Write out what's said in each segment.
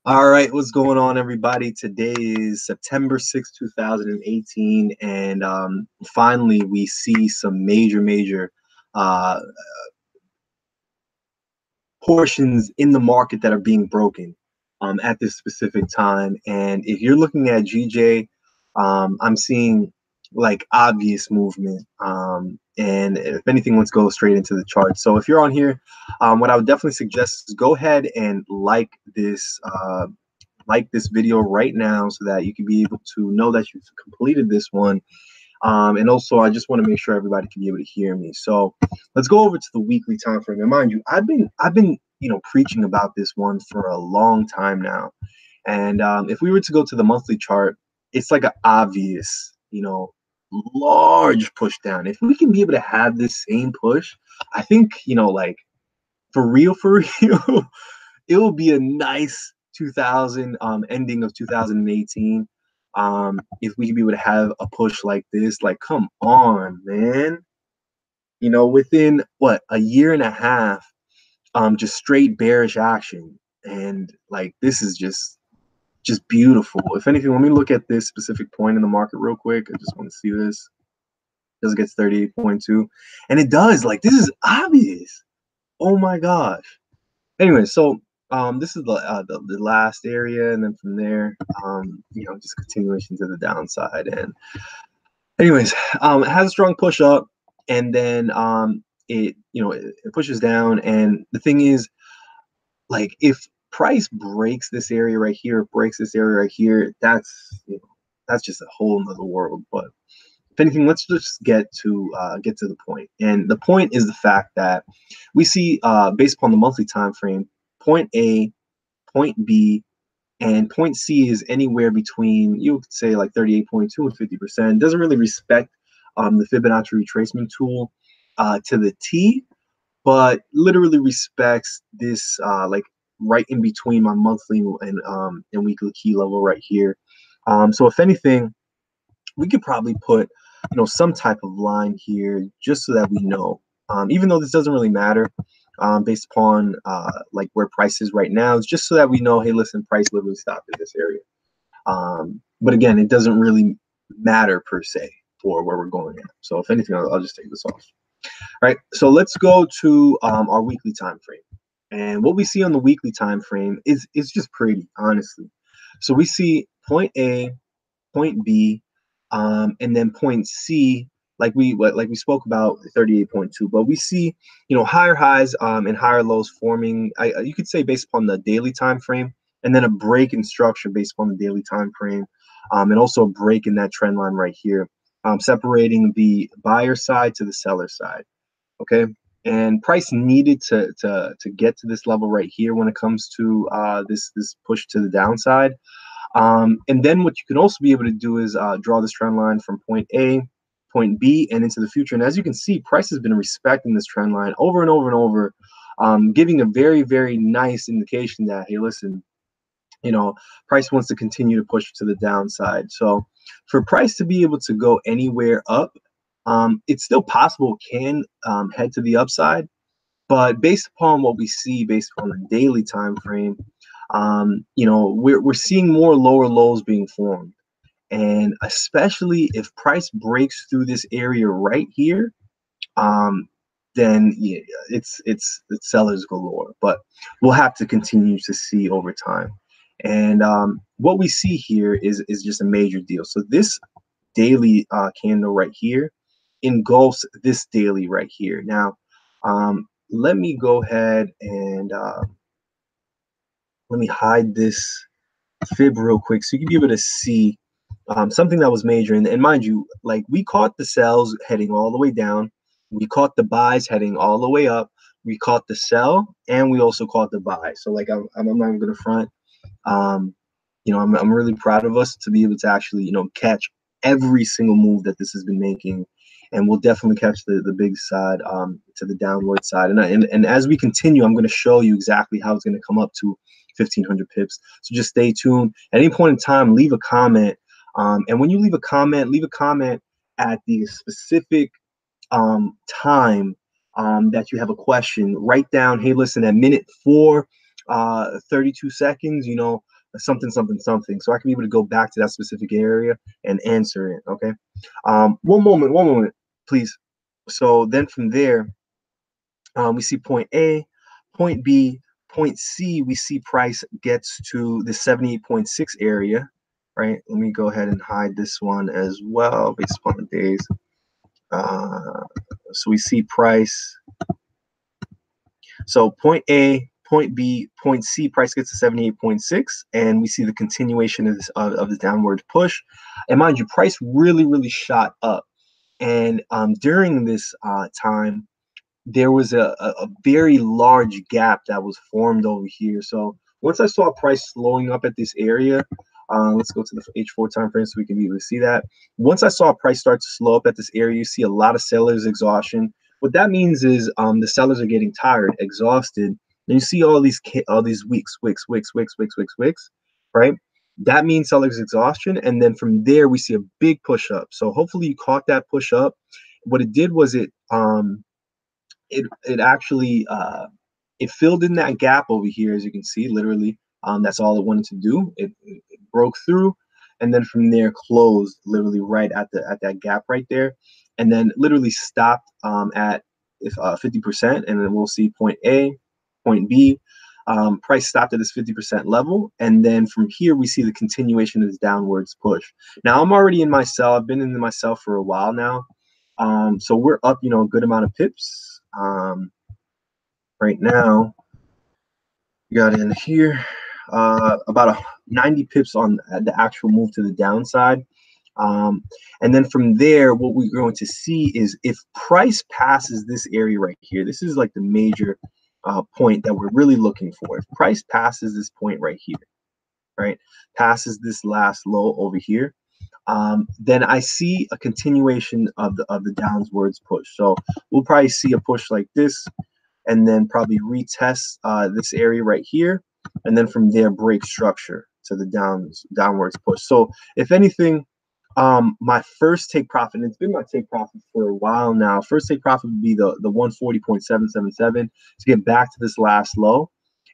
All right, what's going on, everybody? Today is September 6th, 2018, and finally we see some major uh, portions in the market that are being broken at this specific time. And if you're looking at GJ, I'm seeing like obvious movement. And if anything, let's go straight into the chart. So if you're on here, what I would definitely suggest is go ahead and like this video right now so that you can be able to know that you've completed this one. And also, I just want to make sure everybody can be able to hear me. So let's go over to the weekly time frame. And mind you, I've been preaching about this one for a long time now. And if we were to go to the monthly chart, it's like an obvious, large push down. If we can be able to have this same push, I think, like for real, it will be a nice 2000 ending of 2018 if we can be able to have a push like this. Like, come on, man. Within what, a year and a half, just straight bearish action, and like this is just beautiful. If anything, let me look at this specific point in the market real quick. I just want to see this. Does it get 38.2? And it does. Like, this is obvious. Oh my gosh. Anyway, so this is the last area, and then from there, just continuation to the downside. And anyways, it has a strong push up, and then it pushes down. And the thing is, like, if price breaks this area right here, breaks this area right here, that's just a whole nother world. But if anything, let's just get to the point. And the point is the fact that we see, based upon the monthly time frame, point A, point B, and point C is anywhere between, you could say, like 38.2 and 50%. Doesn't really respect the Fibonacci retracement tool to the T, but literally respects this like right in between my monthly and weekly key level right here. So if anything, we could probably put some type of line here just so that we know, even though this doesn't really matter based upon like where price is right now. It's just so that we know, hey, listen, price literally stopped in this area. But again, it doesn't really matter per se for where we're going at. So if anything, I'll just take this off. All right, so let's go to our weekly time frame. And what we see on the weekly time frame is just pretty, honestly. So we see point A, point B, and then point C, like we spoke about 38.2. But we see, higher highs and higher lows forming. You could say based upon the daily time frame, and then a break in structure based upon the daily time frame, and also a break in that trend line right here, separating the buyer side to the seller side. Okay, and price needed to get to this level right here when it comes to this push to the downside. And then what you can also be able to do is draw this trend line from point A, point B, and into the future. And as you can see, price has been respecting this trend line over and over and over, giving a very nice indication that, hey, listen, price wants to continue to push to the downside. So for price to be able to go anywhere up, it's still possible it can head to the upside. But based upon what we see, based on the daily time frame, we're seeing more lower lows being formed. And especially if price breaks through this area right here, then yeah, it's sellers galore. But we'll have to continue to see over time. And what we see here is just a major deal. So this daily candle right here engulfs this daily right here. Now, let me go ahead and let me hide this fib real quick so you can be able to see something that was major. And mind you, like, we caught the sells heading all the way down. We caught the buys heading all the way up. We caught the sell, and we also caught the buy. So, like, I'm not even going to front. I'm really proud of us to be able to actually, catch every single move that this has been making. And we'll definitely catch the big side to the downward side. And as we continue, I'm going to show you exactly how it's going to come up to 1,500 pips. So just stay tuned. At any point in time, leave a comment. And when you leave a comment at the specific time that you have a question. Write down, hey, listen, at minute 4, 32 seconds, something, something, something. So I can be able to go back to that specific area and answer it. Okay. One moment, please. So then from there, we see point A, point B, point C. We see price gets to the 78.6 area, right? Let me go ahead and hide this one as well based upon the days. So we see price. So point A, point B, point C, price gets to 78.6, and we see the continuation of this of the downward push. And mind you, price really shot up. And during this time, there was a very large gap that was formed over here. So once I saw price slowing up at this area, let's go to the H4 time frame so we can be able to see that. Once I saw price start to slow up at this area, you see a lot of sellers exhaustion. What that means is the sellers are getting tired, exhausted. And you see all these wicks, right? That means sellers exhaustion. And then from there, we see a big push up. So hopefully you caught that push up. What it did was it actually it filled in that gap over here, as you can see, literally. That's all it wanted to do. It broke through, and then from there closed literally right at that gap right there, and then literally stopped at 50%, and then we'll see point A, point B. Price stopped at this 50% level, and then from here we see the continuation of this downwards push. Now I'm already in my sell. I've been in my sell for a while now, so we're up, a good amount of pips. Right now, we got in here about 90 pips on the actual move to the downside. And then from there, what we're going to see is if price passes this area right here, this is like the major point that we're really looking for. If price passes this point right here, right, passes this last low over here, then I see a continuation of the downwards push. So we'll probably see a push like this, and then probably retest this area right here, and then from there break structure to the downwards push. So if anything, my first take profit, and it's been my take profit for a while now, first take profit would be the 140.777 to get back to this last low.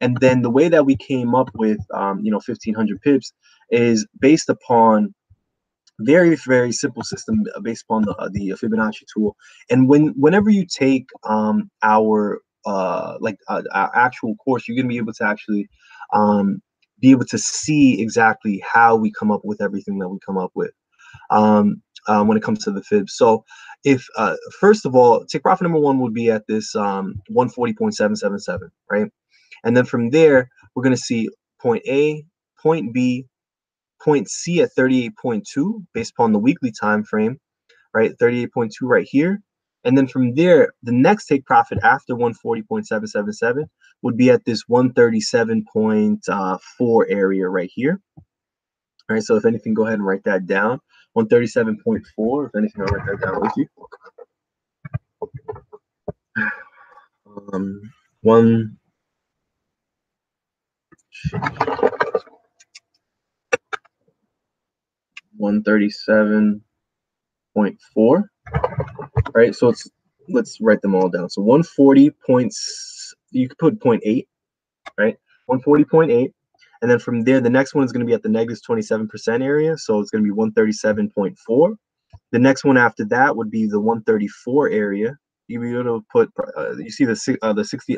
And then the way that we came up with 1,500 pips is based upon very simple system based upon the Fibonacci tool. And whenever you take our actual course, you're gonna be able to actually be able to see exactly how we come up with everything that we come up with when it comes to the fibs. So if first of all, take profit number one would be at this 140.777, right? And then from there, we're gonna see point A, point B, point C at 38.2 based upon the weekly time frame, right? 38.2 right here. And then from there, the next take profit after 140.777 would be at this 137.4 area right here. All right, so if anything, go ahead and write that down. 137.4. If anything, I'll write that down with you. One. 137.4. Right, so let's write them all down. So 140 points, you could put 0.8, right? 140.8, and then from there, the next one is going to be at the negative 27% area, so it's going to be 137.4. The next one after that would be the 134 area. You'll be able to put, you see the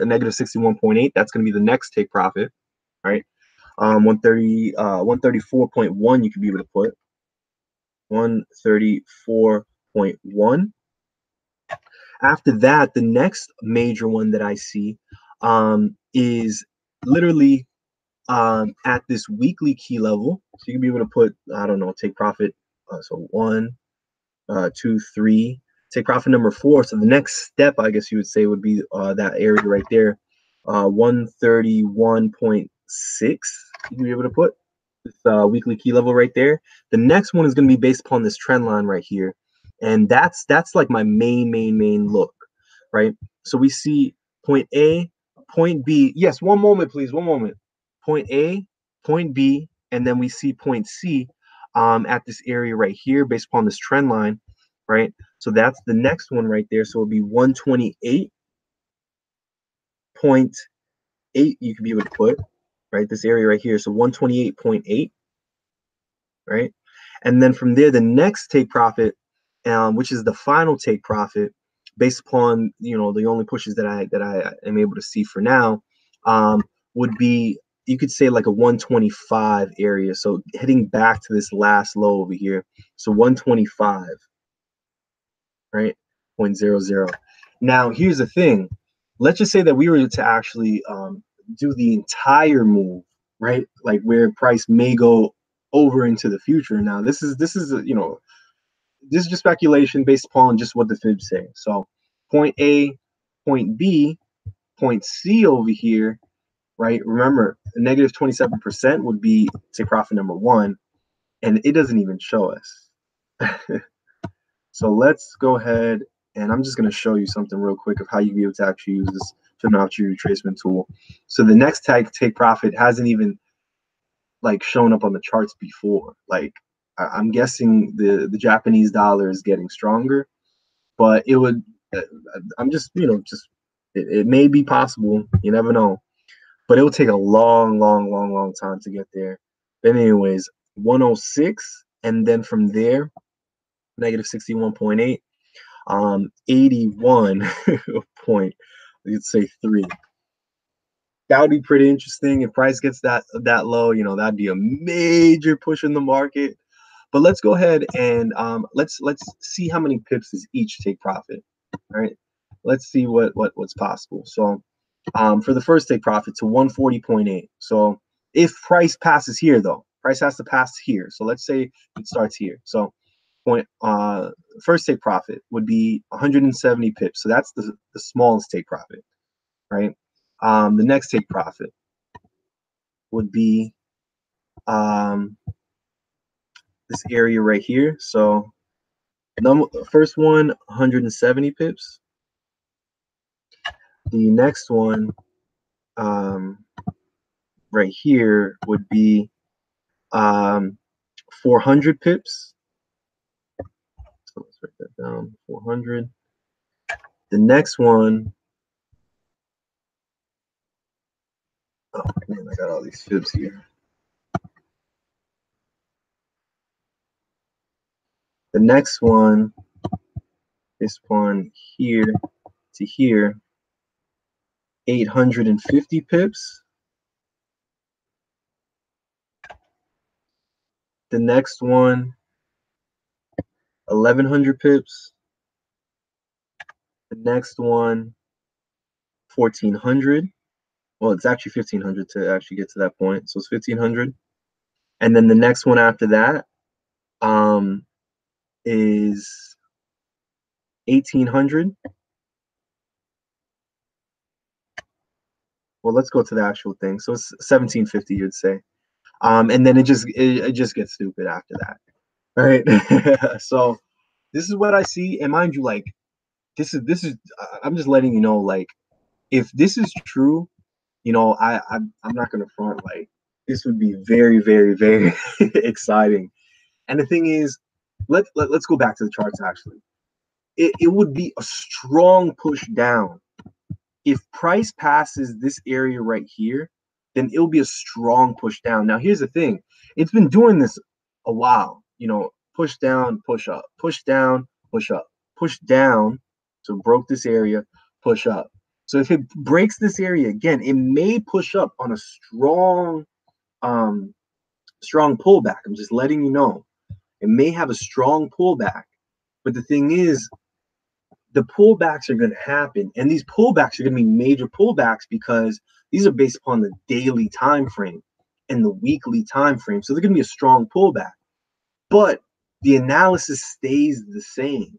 negative 61.8. That's going to be the next take profit, right? 134.1. You could be able to put 134.1. After that, the next major one that I see is literally at this weekly key level. So you can be able to put, I don't know, take profit. So 1, 2, 3. Take profit number 4. So the next step, I guess you would say, would be that area right there, 131.6. You can be able to put this weekly key level right there. The next one is going to be based upon this trend line right here, and that's like my main look, right? So we see point A, point B. Yes, one moment, please, one moment. Point A, point B, and then we see point C at this area right here based upon this trend line, right? So that's the next one right there. So it'll be 128.8. You could be able to put. right? This area right here. So 128.8, right? And then from there, the next take profit, which is the final take profit, based upon the only pushes that I am able to see for now, would be, you could say, like a 125 area. So heading back to this last low over here. So 125, right? 0.00. Now here's the thing. Let's just say that we were to actually do the entire move, right? Like where price may go over into the future. Now this is this is just speculation based upon just what the fibs say. So point A, point B, point C over here, right? Remember, negative 27% would be take profit number one, and it doesn't even show us. So let's go ahead, and I'm just going to show you something real quick of how you can be able to actually use this Fibonacci retracement tool. So the next take profit hasn't even like shown up on the charts before. Like I'm guessing the Japanese dollar is getting stronger, but it would. I'm just it may be possible. You never know, but it will take a long time to get there. But anyways, 106, and then from there, negative 61.8. 81 point, let's say 3. That would be pretty interesting if price gets that low. That'd be a major push in the market. But let's go ahead and let's see how many pips is each take profit. All right, let's see what's possible. So for the first take profit to 140.8. So if price passes here, though, price has to pass here. So let's say it starts here. So first take profit would be 170 pips. So that's the smallest take profit, right? The next take profit would be this area right here. So first one, 170 pips. The next one right here would be 400 pips. So let's write that down, 400. The next one, oh man, I got all these fibs here. The next one, this one here to here, 850 pips. The next one, 1100 pips. The next one, 1400. Well, it's actually 1500 to actually get to that point. So it's 1500. And then the next one after that is 1800. Well, let's go to the actual thing. So it's 1750, you'd say. And then it just gets stupid after that. All right. So this is what I see. And mind you, like, this is I'm just letting you know, like, if this is true, I'm not gonna front, like, this would be very exciting. And the thing is, let's go back to the charts. Actually, it would be a strong push down. If price passes this area right here, then it'll be a strong push down. Now here's the thing, it's been doing this a while. Push down, push up, push down, push up, push down. So it broke this area, push up. So if it breaks this area again, it may push up on a strong pullback. I'm just letting you know. It may have a strong pullback. But the thing is, the pullbacks are going to happen. And these pullbacks are going to be major pullbacks because these are based upon the daily time frame and the weekly time frame. So they're going to be a strong pullback. But the analysis stays the same.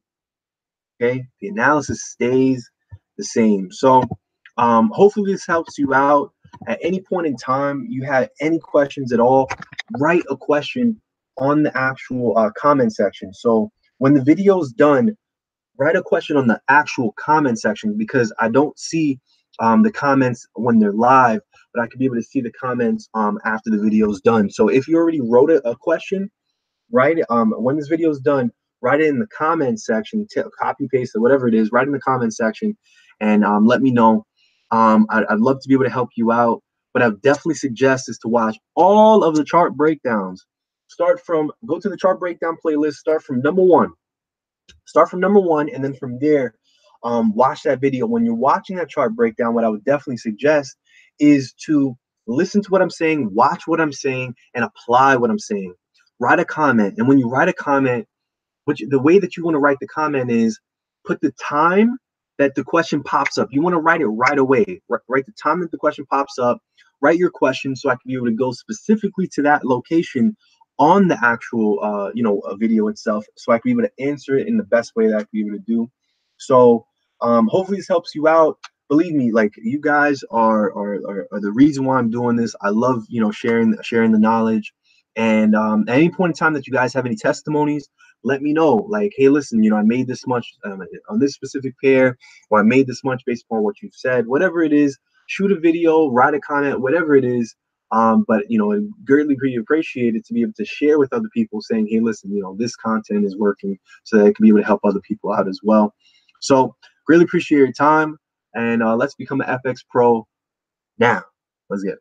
Okay? The analysis stays the same. So hopefully this helps you out. At any point in time you have any questions at all, write a question on the actual comment section. So when the video is done, write a question on the actual comment section, because I don't see the comments when they're live, but I can be able to see the comments after the video is done. So if you already wrote a question, write it when this video is done, write it in the comment section, copy paste or whatever it is, write in the comment section, and let me know. I'd love to be able to help you out. But I would definitely suggest is to watch all of the chart breakdowns. Go to the chart breakdown playlist, start from number one. And then from there, watch that video. When you're watching that chart breakdown, what I would definitely suggest is to listen to what I'm saying, watch what I'm saying, and apply what I'm saying. Write a comment. And when you write a comment, the way that you want to write the comment is put the time that the question pops up. You want to write it right away. Write the time that the question pops up. Write your question so I can be able to go specifically to that location on the actual, video itself, so I can be able to answer it in the best way that I can be able to do. So hopefully this helps you out. Believe me, like, you guys are the reason why I'm doing this. I love, sharing the knowledge. And at any point in time that you guys have any testimonies, let me know. Like, hey, listen, I made this much on this specific pair, or I made this much based upon what you've said. Whatever it is, shoot a video, write a comment, whatever it is. But it greatly appreciated to be able to share with other people, saying, hey, listen, this content is working, so that it can be able to help other people out as well. So greatly appreciate your time, and let's become an FX pro now. Let's get it.